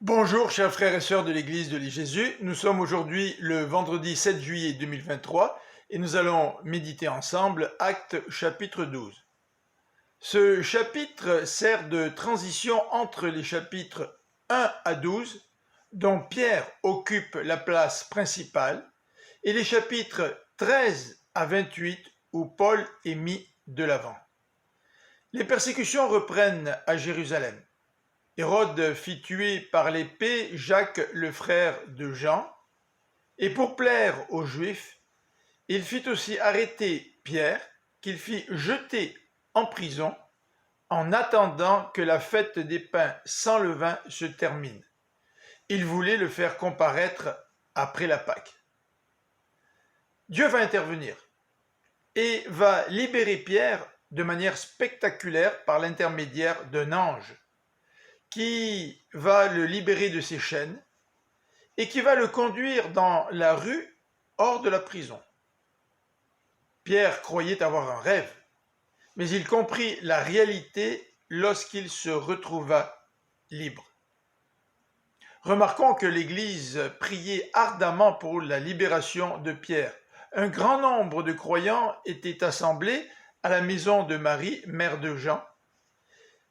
Bonjour chers frères et sœurs de l'église de Jésus, nous sommes aujourd'hui le vendredi 7 juillet 2023 et nous allons méditer ensemble Actes chapitre 12. Ce chapitre sert de transition entre les chapitres 1 à 12 dont Pierre occupe la place principale et les chapitres 13 à 28 où Paul est mis de l'avant. Les persécutions reprennent à Jérusalem. Hérode fit tuer par l'épée Jacques le frère de Jean, et pour plaire aux Juifs, il fit aussi arrêter Pierre, qu'il fit jeter en prison, en attendant que la fête des pains sans levain se termine. Il voulait le faire comparaître après la Pâque. Dieu va intervenir et va libérer Pierre de manière spectaculaire par l'intermédiaire d'un ange qui va le libérer de ses chaînes et qui va le conduire dans la rue hors de la prison. Pierre croyait avoir un rêve, mais il comprit la réalité lorsqu'il se retrouva libre. Remarquons que l'Église priait ardemment pour la libération de Pierre. Un grand nombre de croyants étaient assemblés à la maison de Marie, mère de Jean,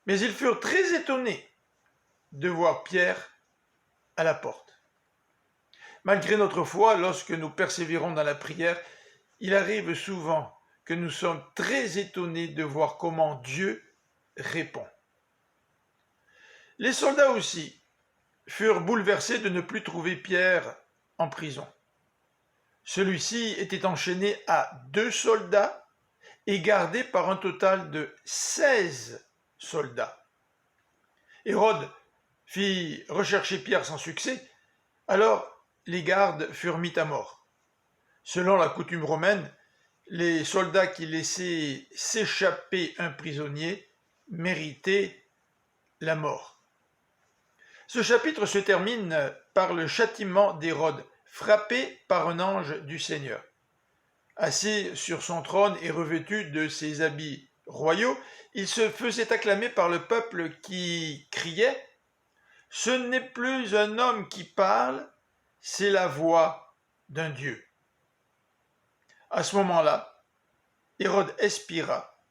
mais ils furent très étonnés de voir Pierre à la porte. Malgré notre foi, lorsque nous persévérons dans la prière, il arrive souvent que nous sommes très étonnés de voir comment Dieu répond. Les soldats aussi furent bouleversés de ne plus trouver Pierre en prison. Celui-ci était enchaîné à 2 soldats et gardé par un total de 16 soldats. Hérode fit rechercher Pierre sans succès, alors les gardes furent mis à mort. Selon la coutume romaine, les soldats qui laissaient s'échapper un prisonnier méritaient la mort. Ce chapitre se termine par le châtiment d'Hérode, frappé par un ange du Seigneur. Assis sur son trône et revêtu de ses habits royaux, il se faisait acclamer par le peuple qui criait « Ce n'est plus un homme qui parle, c'est la voix d'un Dieu. » À ce moment-là, Hérode expira,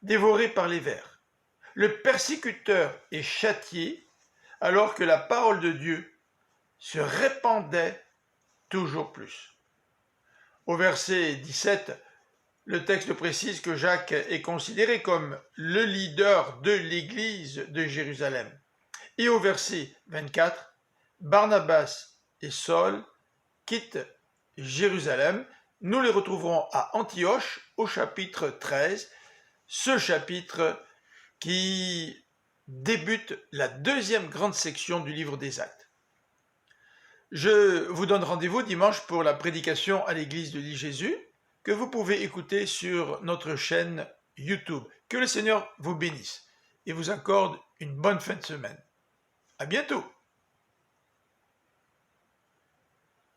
dévoré par les vers. Le persécuteur est châtié, alors que la parole de Dieu se répandait toujours plus. Au verset 17, le texte précise que Jacques est considéré comme le leader de l'église de Jérusalem. Et au verset 24, Barnabas et Saul quittent Jérusalem. Nous les retrouverons à Antioche au chapitre 13, ce chapitre qui débute la deuxième grande section du livre des Actes. Je vous donne rendez-vous dimanche pour la prédication à l'église de Jésus, que vous pouvez écouter sur notre chaîne YouTube. Que le Seigneur vous bénisse et vous accorde une bonne fin de semaine. À bientôt!